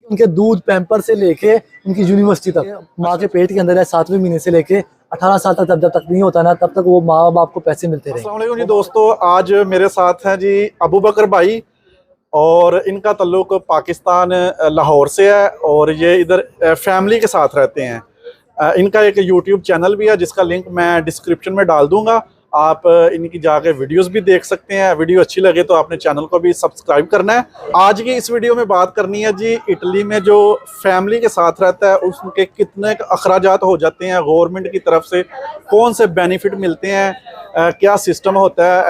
उनके दूध पैम्पर से लेके उनकी यूनिवर्सिटी तक माँ के पेट के अंदर है 7वें महीने से लेके 18 साल तक, जब तक नहीं होता ना तब तक वो माँ बाप को पैसे मिलते रहे। अस्सलाम वालेकुम जी दोस्तों, आज मेरे साथ हैं जी अबू बकर भाई और इनका ताल्लुक पाकिस्तान लाहौर से है और ये इधर फैमिली के साथ रहते हैं। इनका एक यूट्यूब चैनल भी है जिसका लिंक मैं डिस्क्रिप्शन में डाल दूंगा, आप इनकी जाके वीडियोस भी देख सकते हैं। वीडियो अच्छी लगे तो आपने चैनल को भी सब्सक्राइब करना है। आज की इस वीडियो में बात करनी है जी इटली में जो फैमिली के साथ रहता है उसके कितने अखराजात हो जाते हैं, गवर्नमेंट की तरफ से कौन से बेनिफिट मिलते हैं, क्या सिस्टम होता है।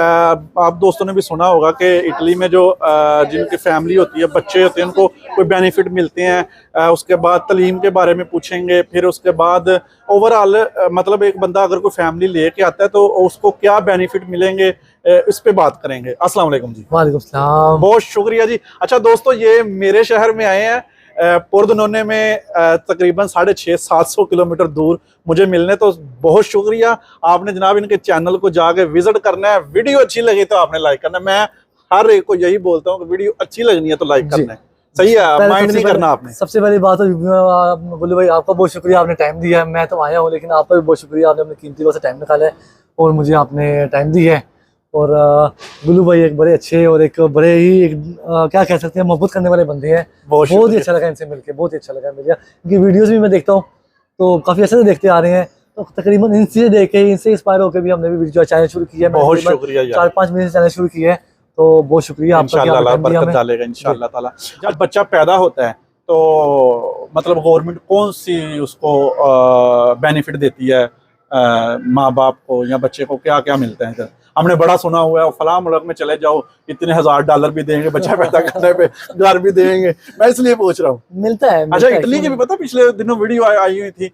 आप दोस्तों ने भी सुना होगा कि इटली में जो जिनकी फैमिली होती है, बच्चे होते हैं, उनको कोई बेनिफिट मिलते हैं। उसके बाद तलीम के बारे में पूछेंगे, फिर उसके बाद ओवरऑल मतलब एक बंदा अगर कोई फैमिली लेके आता है तो उसको क्या बेनिफिट मिलेंगे, इस पे बात करेंगे। अस्सलाम वालेकुम जी। वालेकुम सलाम। बहुत शुक्रिया जी। अच्छा दोस्तों, ये मेरे शहर में आए हैं पुरदनोने में, तकरीबन 650-700 किलोमीटर दूर मुझे मिलने, तो बहुत शुक्रिया। आपने जनाब इनके चैनल को जाके विजिट करना है। वीडियो अच्छी लगी तो आपने लाइक करना है। मैं हर एक को यही बोलता हूँ कि वीडियो अच्छी लगनी है तो लाइक करना है, सही है, माइंड नहीं करना आपने। सबसे पहली बात तो बोले भाई आपका बहुत शुक्रिया, आपने टाइम दिया है। मैं तो आया हूँ लेकिन आपका भी बहुत शुक्रिया, आपने अपने कीमती वक्त से टाइम निकाला है और मुझे आपने टाइम दी है। और गुल्लू भाई एक बड़े अच्छे और एक बड़े ही क्या कह सकते हैं, मोहब्बत करने वाले बंदे हैं। बहुत ही अच्छा लगा इनसे मिलके, बहुत ही अच्छा लगा मुझे। इनकी वीडियोस भी मैं देखता हूँ तो काफ़ी अच्छे से देखते आ रहे हैं, तो तकरीबन इनसे देख के, इनसे इंस्पायर होकर भी हमने भी वीडियो चैनल शुरू किया है। बहुत शुक्रिया, 4-5 महीने से चैनल शुरू किया है, तो बहुत शुक्रिया आपका। इंशाल्लाह बरकत डालेगा इंशाल्लाह ताला। जब बच्चा पैदा होता है तो मतलब गवर्नमेंट कौन सी उसको बेनिफिट देती है माँ बाप को या बच्चे को, क्या क्या मिलता है? हमने बड़ा सुना हुआ है फलां मुल्क में चले जाओ इतने $1000 भी देंगे, बच्चा पैदा करने पे घर भी देंगे, मैं इसलिए पूछ रहा हूँ। मिलता है। अच्छा, इटली की भी पता पिछले दिनों वीडियो आई हुई थी,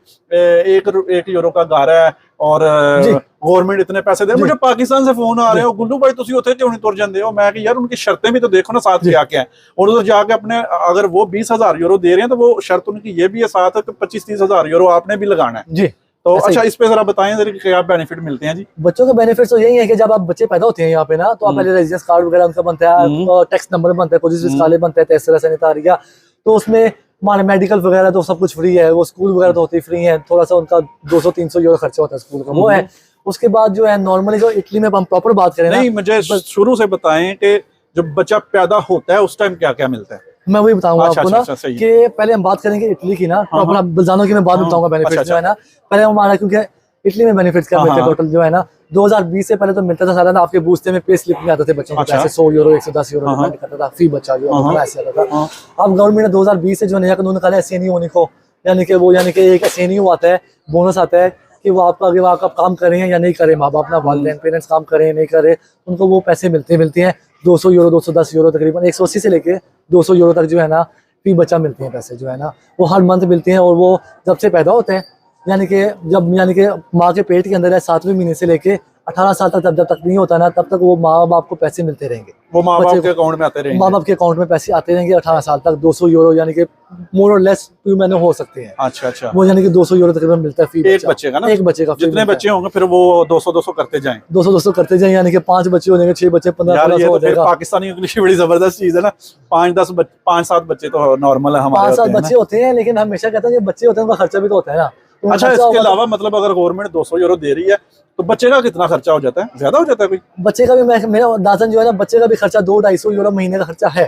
एक यूरो का घर है और गवर्नमेंट इतने पैसे दे। मुझे पाकिस्तान से फोन आ रहे हो, गुल्लू भाई तुसी उथे क्यों नहीं तुर जाते हो? मैं कि यार उनकी शर्तें भी तो देखो ना साथ क्या क्या है। और उधर जाके अपने अगर वो 20,000 यूरो दे रहे हैं तो वो शर्त उनकी ये भी है साथ 25-30 हजार यूरो आपने भी लगाना है जी। तो अच्छा, इस पे जरा बताएं जरा क्या बेनिफिट मिलते हैं जी? बच्चों के बेनिफिट तो यही है कि जब आप बच्चे पैदा होते हैं यहाँ पे ना, तो आप पहले रेजिडेंस कार्ड वगैरह उनका बनता है, टैक्स नंबर बनता है, कोजिस फिस्काले बनता है, तेसरा सैनिटारिया, तो उसमें हमारे मेडिकल वगैरह तो सब कुछ फ्री है। वो स्कूल वगैरह तो होते ही फ्री है, थोड़ा सा उनका 200-300 यूरो खर्चा होता है स्कूल का, वो है। उसके बाद जो है नॉर्मली जो इटली में हम प्रॉपर बात करें, नहीं मुझे शुरू से बताएं कि जब बच्चा पैदा होता है उस टाइम क्या क्या मिलता है? मैं वही बताऊंगा आपको ना कि पहले हम बात करेंगे इटली की ना, प्रॉपर बलजानो की मैं बाद में बताऊंगा बेनिफिट जो है ना। पहले हमारा क्योंकि इटली में बेनिफिट्स क्या मिलते हैं टोटल जो है ना, 2020 से पहले तो मिलता था सारा ना, आपके बूस्ते में पे स्लिप में आते थे बच्चों को पैसे 100 यूरो 110 यूरो डिपेंड करता था, फी बच्चा जो ऐसे आता था। अब गवर्नमेंट ने 2020 से जो नया कानून निकाला है एसएनई होने को, यानी कि वो यानी कि एक एसएनई आता है, बोनस आता है कि वो आपका अगर आप काम करें या नहीं करें, माँ बाप ना वालिदैन पेरेंट्स काम करें नहीं करें, उनको वो पैसे मिलते हैं 200 यूरो 210 यूरो, तकरीबन 180 से लेके 200 यूरो तक जो है ना फी बच्चा मिलते हैं पैसे जो है ना, वो हर मंथ मिलते हैं। और वो जब से पैदा होते हैं यानी कि माँ के पेट के अंदर है 7वें महीने से लेके 18 साल तक, जब तक नहीं होता ना तब तक वो माँ बाप को पैसे मिलते रहेंगे। वो माँ बाप के अकाउंट में आते रहेंगे, माँ बाप के अकाउंट में पैसे आते रहेंगे 18 साल तक। 200 यूरो यानी कि मोर और लेस महीने हो सकते हैं। अच्छा, वो यानी कि 200 यूरो तकरीबन मिलता है फी एक बच्चे का ना, एक बच्चे का। जितने बच्चे होंगे फिर वो 200-200 करते जाएं, 200 करते जाएं, यानी कि 5 बच्चे हो जाएंगे, 6 बच्चे 15 हो जाएगा। पाकिस्तानी इंग्लिश बड़ी जबरदस्त चीज है ना, 5-7 बच्चे तो नॉर्मल है हमारे, 5-7 बच्चे होते हैं, लेकिन हमेशा कहते हैं कि बच्चे होते हैं उनका खर्चा भी तो होता है ना। अच्छा, इसके अलावा मतलब अगर गवर्नमेंट 200 यूरो दे रही है तो बच्चे का कितना खर्चा हो जाता है? ज्यादा हो जाता है कोई? बच्चे का भी मेरा दाजन जो है ना, बच्चे का भी खर्चा 200-250 यूरो महीने का खर्चा है।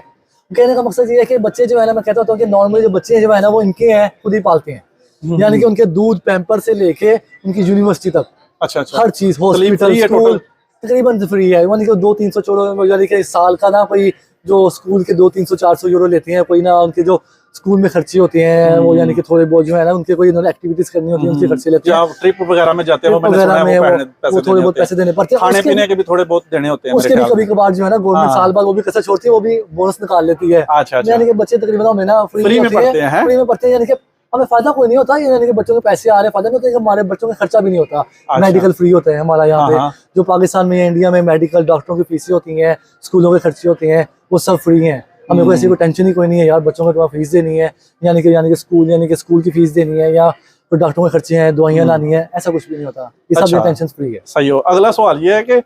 कहने का मकसद ये है कि बच्चे जो है ना, मैं कहता हूँ कि नॉर्मली जो बच्चे जो है ना वो इनके हैं, खुद ही पालते हैं, यानी कि उनके दूध पैम्पर से लेके उनकी यूनिवर्सिटी तक अच्छा हर चीज, हॉस्पिटल स्कूल तकरीबन फ्री है। यानी कि 200-300 यूरो यानी कि साल का ना, कोई जो स्कूल के 200-300-400 यूरो लेते हैं, कोई ना उनके जो स्कूल में खर्चे होते हैं वो यानी कि थोड़े बहुत जो है ना उनके कोई एक्टिविटीज करनी होती है उनके खर्चे लेते हैं। ट्रिप वगैरह में जाते हैं वो थोड़े बहुत पैसे देने पड़ते हैं, खाने पीने के भी थोड़े बहुत देने होते हैं। उसके भी कभी कभार जो है ना गवर्नमेंट साल बाद वो भी कसर छोड़ती है, वो भी बोनस निकाल लेती है। यानी कि बच्चे तकरीबन हमें ना फ्री में पढ़ते हैं, यानी कि हमें फायदा कोई नहीं होता, यानी कि बच्चों के पैसे आ रहे हैं, फायदा नहीं होता, हमारे बच्चों का खर्चा भी नहीं होता। मेडिकल फ्री होता है हमारा यहाँ पे, जो पाकिस्तान में इंडिया में मेडिकल डॉक्टरों की फीसें होती हैं, स्कूलों के खर्चे होते हैं, वो सब फ्री हैं। हमें कोई ऐसी कोई टेंशन ही कोई नहीं है यार बच्चों को फीस देनी है, यानी कि स्कूल की फीस देनी है, या कोई डॉक्टरों के खर्चे हैं, दवाइयाँ लानी है, ऐसा कुछ भी नहीं होता। ये सब टेंशन फ्री है। सही हो। अगला सवाल ये है कि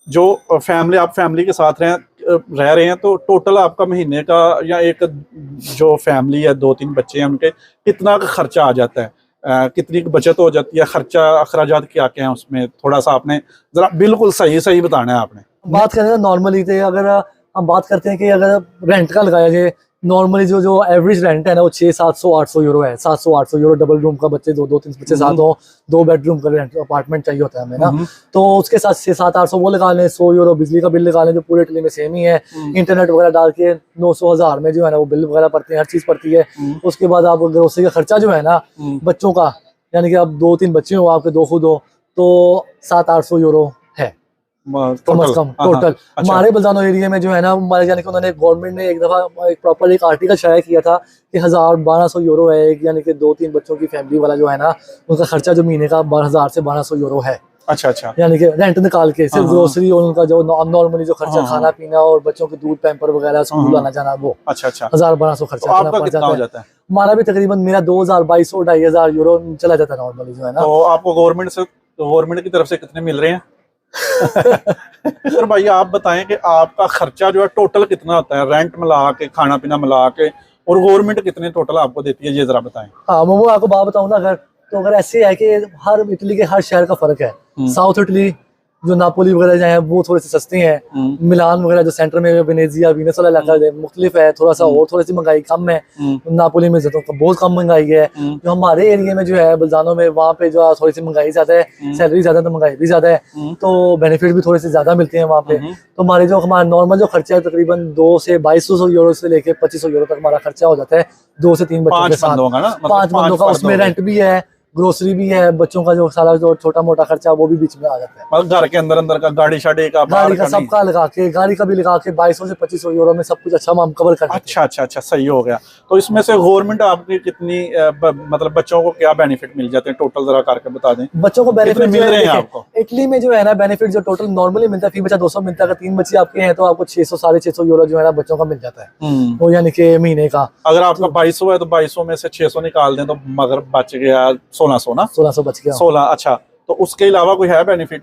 जो फैमिली, आप फैमिली के साथ रहें, रह रहे हैं, तो टोटल आपका महीने का या एक जो फैमिली है 2-3 बच्चे हैं उनके कितना का खर्चा आ जाता है, कितनी की बचत हो जाती है, खर्चा अखराजात क्या क्या है उसमें, थोड़ा सा आपने जरा बिल्कुल सही सही बताना है आपने। बात करें नॉर्मली तो अगर हम बात करते हैं कि अगर रेंट का लगाया जाए, नॉर्मली जो एवरेज रेंट है ना वो 600-700-800 यूरो है। 700-800 यूरो डबल रूम का, बच्चे 2-3 बच्चे साथ हो, 2 बेडरूम का रेंट अपार्टमेंट चाहिए होता है हमें ना, तो उसके साथ 600-700-800 वो लगा लें, 100 यूरो बिजली का बिल लगा लें जो पूरे इटली में सेम ही है। इंटरनेट वगैरह डाल के 900-1000 में जो है ना वो बिल वगैरह पड़ते हैं, हर चीज पड़ती है। उसके बाद आप ग्रोसरी का खर्चा जो है ना बच्चों का, यानी कि आप 2-3 बच्चे हो, आपके 2 खुद हो, तो 700-800 यूरो है कम से कम टोटल। हमारे बल्जानो एरिया में जो है ना हमारे, यानी कि उन्होंने गवर्नमेंट ने एक दफा एक प्रॉपर एक आर्टिकल शाया किया था कि 1000-1200 यूरो है एक, यानी कि 2-3 बच्चों की फैमिली वाला जो है ना उनका खर्चा जो महीने का 1000 से 1200 यूरो है। अच्छा, यानी कि रेंट निकाल के सिर्फ ग्रोसरी और उनका जो नॉर्मली जो खर्चा खाना पीना और बच्चों के दूध पैम्पर वगैरह स्कूल आना जाना, वो 1200 1000-1200 खर्चा आपका कितना हो जाता है? हमारा भी तकरीबन मेरा 2200-2500 यूरो चला जाता है नॉर्मली जो है ना। तो आपको गवर्नमेंट की तरफ से कितने मिल रहे हैं? सर भाई आप बताएं कि आपका खर्चा जो है टोटल कितना होता है, रेंट मिला के, खाना पीना मिला के, और गवर्नमेंट कितने टोटल आपको देती है, ये जरा बताएं। हाँ मैं वो आपको बात बताऊँ ना, अगर ऐसे है कि हर इटली के हर शहर का फर्क है। साउथ इटली जो नापोली वगैरह है वो थोड़ी सी सस्ती हैं, मिलान वगैरह जो सेंटर में वेनेजिया वीनस वाला इलाका है मुख्तलिफ है, थोड़ा सा और थोड़ी सी महंगाई कम है। नापोली में बहुत कम महंगाई है। जो हमारे एरिया में जो है बल्जानो में, वहाँ पे जो थोड़ी सी महंगाई ज्यादा है, सैलरी ज्यादा तो महंगाई भी ज्यादा है, तो बेनिफिट भी थोड़े से ज्यादा मिलते हैं वहाँ पे। तो हमारा नॉर्मल जो खर्चा है तकरीबन 2 से 2200 यूरो से लेके 2500 यूरो तक हमारा खर्चा हो जाता है 2 से 3 बच्चों के साथ। 5 बंदों का, उसमें रेंट भी है, ग्रोसरी भी है, बच्चों का जो सारा जो छोटा मोटा खर्चा वो भी बीच में आ जाता है। मतलब घर के अंदर का गाड़ी शाड़ी का, गाड़ी का सबका लगा के, गाड़ी का भी लगा के 2200 से 2500 यूरो में सब कुछ अच्छा हम कवर कर। अच्छा सही हो गया। तो इसमें से गवर्नमेंट आपकी कितनी मतलब बच्चों को क्या बेनिफिट मिल जाते हैं टोटल, जरा करके बता दें। बच्चों को बेनिफिट मिल रहे हैं आपको इटली में जो है ना, बेनिफिट जो टोटल नॉर्मली मिलता है, फी बच्चा 200 मिलता है। अगर 3 बच्चे आपके हैं तो आपको 600-650 यूरो जो है ना बच्चों का मिल जाता है, वो यानी कि महीने का। अगर आपका 2200 है तो 2200 में से 600 निकाल दें तो मगर बच गया 1600 ना, 1600 बच गया 16। अच्छा, तो उसके अलावा कोई है बेनिफिट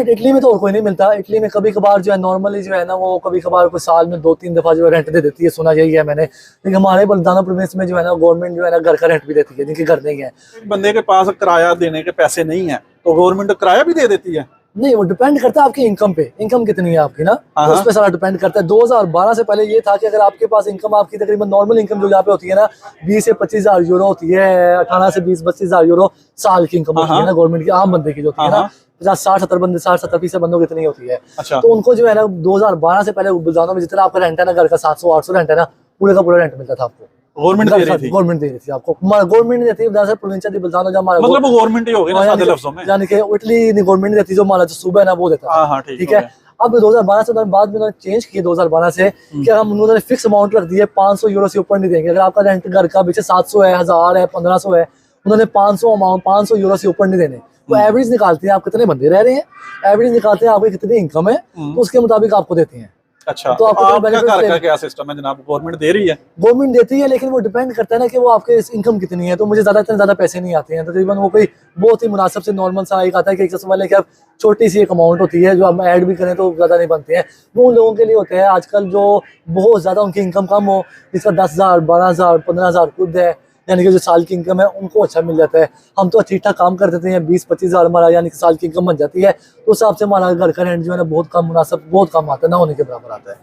इटली में? तो और कोई नहीं मिलता। इटली में कभी कभार जो है नॉर्मली जो है ना वो कभी कभार कोई साल में 2-3 दफा जो है रेंट दे देती है, सुना यही है मैंने। लेकिन हमारे बल्जानो प्रोविंस में जो है ना गवर्नमेंट जो है ना घर का रेंट भी देती है, जिनके घर नहीं है। बंदे के पास किराया देने के पैसे नहीं है तो गवर्नमेंट किराया भी दे देती है? नहीं, वो डिपेंड करता है आपकी इनकम पे, इनकम कितनी है आपकी ना, उस पे सारा डिपेंड करता है। 2012 से पहले ये था कि अगर आपके पास इनकम, आपकी तकरीबन नॉर्मल इनकम जो यहाँ पे होती है ना 20 से 25,000 यूरो होती है, 18 से 20-25,000 यूरो साल की इनकम होती है ना गवर्नमेंट की, आम बंदे की जो होती है ना 50-60-70 बंदों की इतनी होती है। तो उनको जो है ना 2012 से पहले बल्जानो में जितना आपका रेंट है ना घर का 700-800 रेंट है ना, पूरे का पूरा रेंट मिलता था आपको। गवर्नमेंट दे रही थी? गवर्नमेंट दे रही थी आपको, गवर्नमेंट नहीं देती, प्रोविंशिया दी बल्जानो जो हमारा, मतलब गवर्नमेंट ही हो गई ना सादे लफ्जों में, यानी कि इटली नहीं गवर्नमेंट देती, जो हमारा जो सूबा है ना वो देता है। ठीक है। अब 2012 से बाद में उन्होंने चेंज किया 2012 से कि हम उन्होंने फिक्स अमाउंट रख दी है, 500 यूरो से ऊपर नहीं देंगे। अगर आपका रेंट घर का पीछे 700 है, 1000 है, 1500 है, उन्होंने 500 यूरो से ऊपर नहीं देने। वो एवरेज निकालते हैं आप कितने बंदे रह रहे हैं, एवरेज निकालते हैं आपकी कितनी इनकम है, तो उसके मुताबिक आपको देते हैं। अच्छा, तो आपका घर का क्या सिस्टम है जनाब? गवर्नमेंट दे रही है? गवर्नमेंट देती है, लेकिन वो डिपेंड करता है ना कि वो आपके इनकम कितनी है। तो मुझे इतने ज्यादा पैसे नहीं आते हैं, तकरीबन वो कोई बहुत ही मुनासिब से नॉर्मल सा एक आता है कि एक वाले की छोटी सी एक अमाउंट होती है जो हम ऐड भी करें तो ज्यादा नहीं बनते हैं। वो उन लोगों के लिए होते हैं आजकल जो बहुत ज्यादा उनकी इनकम कम हो, जिसका 10,000, 12,000, 15,000 खुद है, यानी कि जो साल की इनकम है उनको अच्छा मिल जाता है। हम तो ठीक ठाक काम कर देते हैं, 20-25,000 हमारा यानी कि साल की इनकम बन जाती है, तो उस हिसाब से हमारा घर का रेंट जो है ना बहुत कम मुनासिब, बहुत कम आता है, ना होने के बराबर आता है।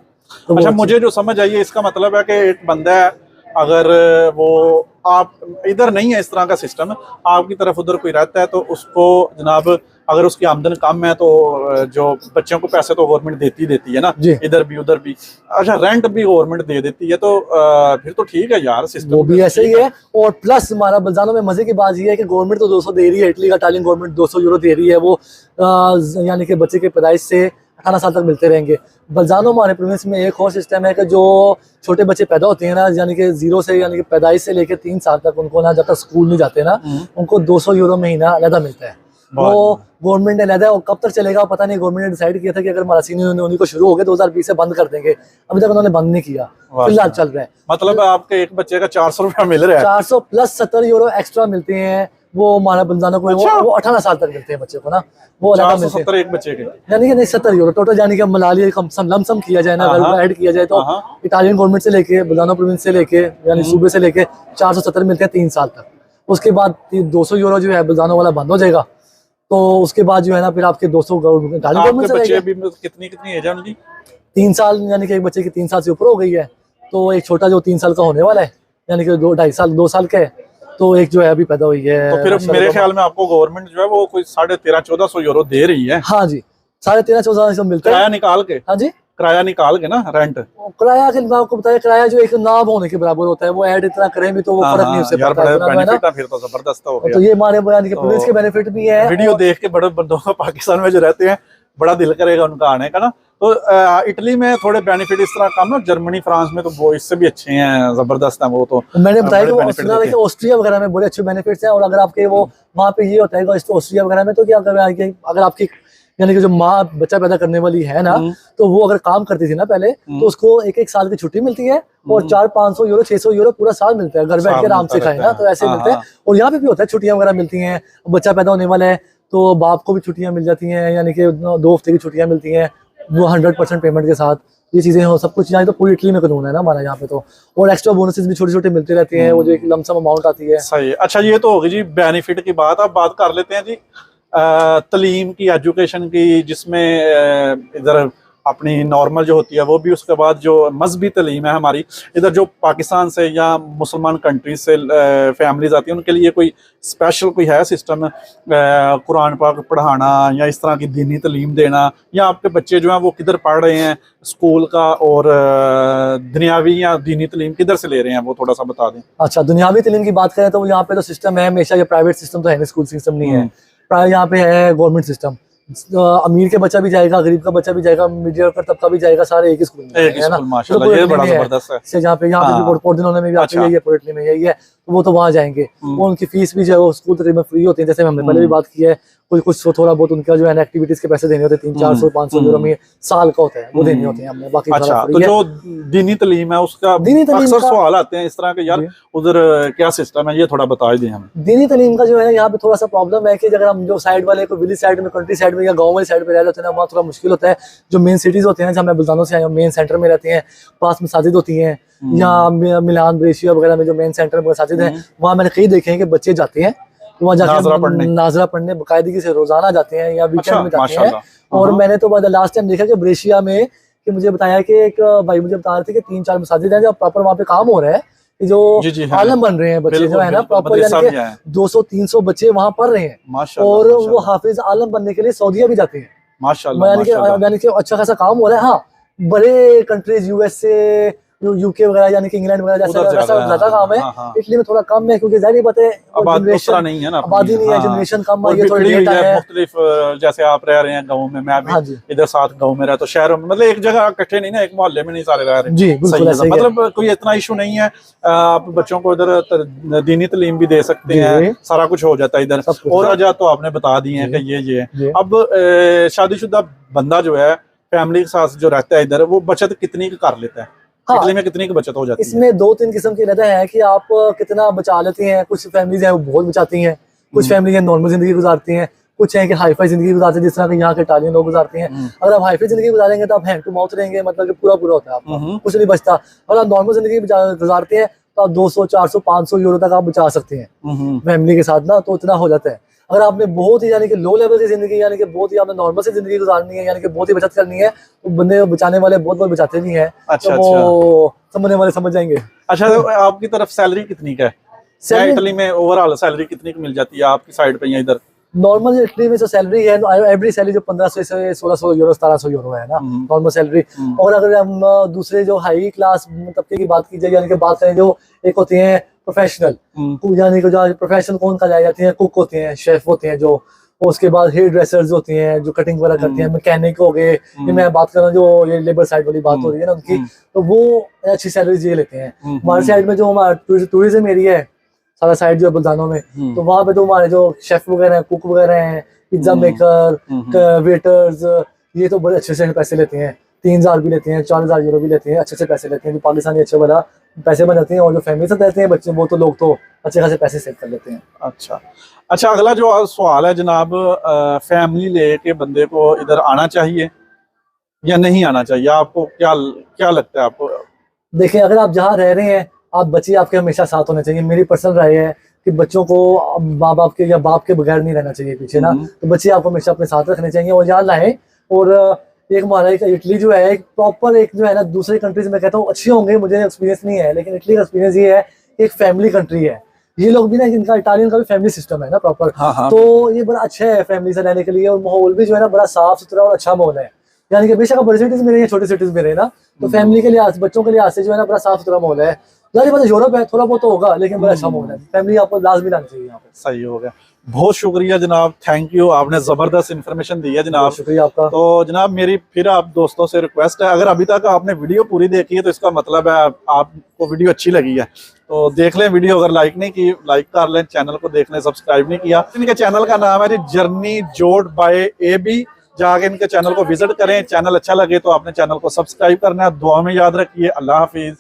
तो अच्छा, मुझे जो समझ आई है इसका मतलब है कि एक बंदा है, अगर वो आप इधर नहीं है इस तरह का सिस्टम, आपकी तरफ उधर कोई रहता है, तो उसको जनाब अगर उसकी आमदन कम है तो जो बच्चों को पैसे तो गवर्नमेंट देती है ना, इधर भी उधर भी। अच्छा, रेंट भी गवर्नमेंट दे देती है, तो फिर तो ठीक है यार सिस्टम, वो भी ऐसे ही है। और प्लस हमारा बल्जानो में मजे की बात ये है कि गवर्नमेंट तो 200 दे रही है, इटली का इटालियन गवर्नमेंट 200 यूरो दे रही है, वो यानी कि बच्चे के पैदाइश से 18 साल तक मिलते रहेंगे। बल्जानो हमारे प्रोविंस में एक और सिस्टम है कि जो छोटे बच्चे पैदा होते हैं ना, यानी कि 0 से यानी कि पैदाइश से लेकर 3 साल तक, उनको ना जब तक स्कूल नहीं जाते ना, उनको 200 यूरो महीना अलग मिलता है। वो गवर्नमेंट ने अलग है, और कब तक चलेगा पता नहीं। गवर्नमेंट ने डिसाइड किया था कि अगर हमारा सीनियर उन्हीं को शुरू हो गया 2020 से बंद कर देंगे, अभी तक उन्होंने बंद नहीं किया, फिलहाल चल रहा है। मतलब आपके एक बच्चे का 400 रुपया मिल रहा है? 400 प्लस 70 यूरो एक्स्ट्रा मिलते हैं वो हमारा बंजाना को वो 18 साल तक मिलते हैं बच्चे को ना, वो अलग मिलते हैं। 470 एक बच्चे के, यानी कि नहीं 70 यूरो टोटल, यानी कि मलाली लमसम किया जाए ना, अगर ऐड किया जाए तो इटालियन गवर्नमेंट से लेके बल्जानो प्रोविंस से लेके यानी सूबे से लेके 470 मिलते हैं 3 साल तक। उसके बाद 200 यूरो जो है बल्जानो वाला बंद हो जाएगा, तो उसके बाद जो है ना फिर आपके 200 इटालियन गवर्नमेंट से बच्चे भी कितनी एज है उनकी? 3 साल, यानी कि एक बच्चे की 3 साल से ऊपर हो गई है, तो एक छोटा जो 3 साल का होने वाला है, यानी कि 2 साल का है, तो एक जो है अभी पैदा हुई है। तो फिर मेरे ख्याल में आपको गवर्नमेंट जो है वो कोई 13,500-1400 यूरो दे रही है। हाँ जी, 13,500 मिलता है किराया निकाल के। हाँ जी, किराया निकाल के ना, रेंट। किराया के मैं आपको बताया, किराया जो एक नाम होने के बराबर होता है, वो ऐड इतना करें भी तो वो फर्क नहीं उससे पड़ता है बेनिफिट है, फिर तो जबरदस्त हो गया। तो ये हमारे बयान के प्रोविंस के बेनिफिट भी है। वीडियो देख के बड़े बंदों का पाकिस्तान में जो रहते हैं बड़ा दिल करेगा उनका आने का ना। तो इटली में थोड़े बेनिफिट इस तरह कम है, जर्मनी फ्रांस में तो वो इससे भी अच्छे हैं, जबरदस्त हैं वो। तो मैंने बताया कि ऑस्ट्रिया वगैरह में बड़े अच्छे बेनिफिट्स हैं। और अगर आपके वो वहाँ पे ये होता है ऑस्ट्रिया वगैरह में, तो क्या अगर आपकी यानी कि जो माँ बच्चा पैदा करने वाली है ना, तो वो अगर काम करती थी ना पहले, तो उसको 1-1 साल की छुट्टी मिलती है और 400-500 यूरो 600 यूरो पूरा साल मिलता है, घर बैठ के आराम से खाए ना, तो ऐसे मिलते हैं। और यहाँ पे भी होता है, छुट्टियां वगैरह मिलती हैं, बच्चा पैदा होने वाला है तो बाप को भी छुट्टियां मिल जाती हैं, यानी कि 2 हफ्ते की छुट्टियां मिलती हैं, वो 100% पेमेंट के साथ। ये चीजें हो सब कुछ यहाँ तो पूरी इटली में कानून है ना हमारा यहाँ पे तो। और एक्स्ट्रा बोनसेस भी छोटे छोटे मिलते रहते हैं, वो जो एक लमसम अमाउंट आती है। सही। अच्छा, ये तो होगी जी बेनिफिट की बात। अब बात कर लेते हैं जी तालीम की, एजुकेशन की, जिसमें इधर अपनी नॉर्मल जो होती है वो भी, उसके बाद जो मजहबी तालीम है हमारी इधर, जो पाकिस्तान से या मुसलमान कंट्रीज से फैमिलीज आती हैं, उनके लिए कोई स्पेशल कोई है सिस्टम कुरान पाक पढ़ाना या इस तरह की दीनी तालीम देना, या आपके बच्चे जो हैं वो किधर पढ़ रहे हैं स्कूल का, और दुनियावी या दीनी तालीम किधर से ले रहे हैं, वो थोड़ा सा बता दें। अच्छा, दुनियावी तालीम की बात करें तो यहाँ पे तो सिस्टम है हमेशा, ये प्राइवेट सिस्टम तो है नहीं, स्कूल सिस्टम नहीं है, यहाँ पे है गवर्नमेंट सिस्टम। अमीर के बच्चा भी जाएगा, गरीब का बच्चा भी जाएगा, मीडियम तबका भी जाएगा, सारे एक ही स्कूल में है ना, माशाल्लाह, ये बड़ा जबरदस्त है। यहाँ पे पोर्टलिनो में भी आती है, पोर्टली में यही है, तो वो तो वहाँ जाएंगे। वो उनकी फीस भी जो है वो स्कूल तकरीबन फ्री होती है, जैसे हमने पहले भी बात की है। कुछ थोड़ा बहुत उनका जो है एक्टिविटीज के पैसे देने होते हैं, 300-400-500 यूरो में साल का होता है, वो देने होते हैं हमने। बाकी अच्छा, तो जो दीनी तालीम है उसका अक्सर सवाल आते हैं इस तरह के, यार उधर क्या सिस्टम है, ये थोड़ा बता दें हमें। दीनी तालीम का जो है यहाँ पे थोड़ा सा प्रॉब्लम है कि अगर हम जो साइड वाले को विलेज साइड में, कंट्री साइड में या गाँव वाली साइड में रह जाते हैं ना, वहाँ थोड़ा मुश्किल होता है। जो मेन सिटीज होते हैं, जहाँ मैं बुल्गानो से आया हूँ, मेन सेंटर में रहते हैं, पास मसाजिद होती हैं, या मिलान ब्रेशिया वगैरह में जो मेन सेंटर में मसाजिद है, वहाँ मैंने कई देखे हैं कि बच्चे जाते हैं वहाँ जाके नाजरा पढ़ने बाकायदगी से रोजाना जाते हैं या वीकेंड में जाते हैं। और मैंने तो लास्ट टाइम देखा कि ब्रेशिया में, कि मुझे बताया कि एक भाई मुझे बता रहे थे कि 3-4 मसाजिद हैं जब प्रॉपर वहाँ पे काम हो रहा है, जो आलम बन रहे हैं बच्चे जो है ना, प्रॉपर यानी कि 200-300 बच्चे वहाँ पढ़ रहे हैं, और वो हाफिज आलम बनने के लिए सऊदीया भी जाते हैं माशाल्लाह, यानी कि अच्छा खासा काम हो रहा है। हाँ, बड़े कंट्रीज यूएसए यूके वगैरह यानी कि इंग्लैंड वगैरह जैसा ज्यादा काम है। इटली में थोड़ा कम है क्योंकि जाहिर बात है जनरेशन नहीं है ना, आबादी नहीं है, जनरेशन कम है, ये थोड़ी लेट है। मुख्तलिफ जैसे आप रह रहे हैं गाँव में, मैं भी इधर साथ गाँव में रहता हूँ, शहरों में मतलब एक जगह इकट्ठे नहीं ना, एक मोहल्ले में नहीं सारे रह रहे। जी बिल्कुल, मतलब कोई इतना इशू नहीं है। आप बच्चों को इधर दीनी तालीम भी दे सकते हैं, सारा कुछ हो जाता है इधर। और वजह तो आपने बता दी है कि ये अब शादीशुदा बंदा जो है फैमिली के साथ जो रहता है इधर, वो बचत कितनी कर लेता है? इटली में कितनी की बचत हो जाती है? इसमें 2-3 किस्म की रहता है कि आप कितना बचा लेते हैं। कुछ फैमिलीज हैं वो बहुत बचाती हैं, कुछ फैमिली है नॉर्मल जिंदगी गुजारती हैं, कुछ है कि हाईफाई जिंदगी गुजारते हैं, जिस तरह के यहाँ के इटालियन लोग गुजारते हैं। अगर आप हाईफाई जिंदगी गुजारेंगे तो आप हैंड टू माउथ रहेंगे, मतलब कि पूरा होता है, आपका कुछ नहीं बचता। अगर आप नॉर्मल जिंदगी गुजारते हैं तो आप 200, 400, 500 यूरो तक आप बचा सकते हैं फैमिली के साथ ना, तो इतना हो जाता है। अगर आपने बहुत ही यानी कि लो लेवल की जिंदगी, यानी कि बहुत ही आपने नॉर्मल से जिंदगी गुजारनी है, यानी कि बहुत ही बचत करनी है, तो बंदे बचाने वाले बहुत बचाते भी हैं। अच्छा, तो वो समझने वाले समझ जाएंगे। अच्छा, तो आपकी तरफ सैलरी कितनी का है? इटली में ओवरऑल सैलरी कितनी की मिल जाती है आपकी साइड पे या इधर? नॉर्मल इटली में जो सैलरी है, एवरी सैलरी जो 1500 से 1600 यूरो 1700 यूरो है ना नॉर्मल सैलरी। और अगर हम दूसरे जो हाई क्लास तबके की बात की जाए, यानी कि बात करें जो एक होते हैं प्रोफेशनल, यानी कि जो प्रोफेशनल कौन का जाए जाती है, कुक होते हैं, शेफ होते हैं जो, उसके बाद हेयर ड्रेसर्स होते हैं जो कटिंग वगैरह करते हैं, मैकेनिक हो गए, ये मैं बात कर रहा हूँ जो ये लेबर साइड वाली बात हो रही है ना उनकी, तो वो अच्छी सैलरीज ये लेते हैं। हमारे साइड में जो हमारा टूरिज्म एरिया है सारा साइड जो है बुल्गानो में, तो वहाँ पे तो हमारे जो शेफ वगैरह हैं, कुक वगैरह हैं, पिज्जा मेकर, वेटर्स, ये तो बड़े अच्छे से पैसे लेते हैं। 3000 भी लेते हैं, 4000 यूरो भी लेते हैं, अच्छे से पैसे लेते हैं, जो पाकिस्तानी अच्छे वाला पैसे बनाते हैं। और जो फैमिली से रहते हैं बच्चे, वो तो लोग तो अच्छे खासे पैसे सेव कर लेते हैं। अच्छा अच्छा, अगला जो सवाल है जनाब, फैमिली लेके बंदे को इधर आना चाहिए या नहीं आना चाहिए? आपको क्या क्या लगता है आपको? देखिए, अगर आप जहाँ रह रहे हैं, आप बच्चे आपके हमेशा साथ होने चाहिए। मेरी पर्सनल राय है कि बच्चों को माँ बाप के या बाप के बगैर नहीं रहना चाहिए पीछे ना। तो बच्चे आपको हमेशा अपने साथ रखने चाहिए और यहाँ लाए। और एक हमारा एक इटली जो है, एक प्रॉपर एक जो है ना, दूसरे कंट्रीज में कहता हूँ अच्छे होंगे, मुझे एक्सपीरियंस नहीं है, लेकिन इटली का एक्सपीरियंस ये है कि एक फैमिली कंट्री है। ये लोग भी ना, इनका इटालियन का भी फैमिली सिस्टम है ना प्रॉपर। हाँ हाँ। तो ये बड़ा अच्छा है फैमिली से रहने के लिए, और माहौल भी जो है ना बड़ा साफ सुथरा और अच्छा माहौल है। यानी कि बेशक आप बड़ी सिटीज में रहे, छोटे सिटीज में रहे ना, तो फैमिली के लिहाज, बच्चों के लिहाज से जो है ना बड़ा साफ सुथरा माहौल है। यार ये बात यूरोप है, थोड़ा बहुत तो होगा, लेकिन बड़ा अच्छा माहौल है। फैमिली आपको लाजमी लानी चाहिए यहाँ पे। सही हो गया, बहुत शुक्रिया जनाब, थैंक यू, आपने जबरदस्त इन्फॉर्मेशन दी है जनाब। शुक्रिया आपका। तो जनाब मेरी फिर आप दोस्तों से रिक्वेस्ट है, अगर अभी तक आपने वीडियो पूरी देखी है तो इसका मतलब है आपको वीडियो अच्छी लगी है, तो देख लें वीडियो। अगर लाइक नहीं की, लाइक कर लें, चैनल को देख लें, सब्सक्राइब नहीं किया। इनके चैनल का नाम है जी जर्नी जोड बाय AB, जाके इनके चैनल को विजिट करें। चैनल अच्छा लगे तो आपने चैनल को सब्सक्राइब करना है। दुआ में याद रखिए। अल्लाह हाफिज।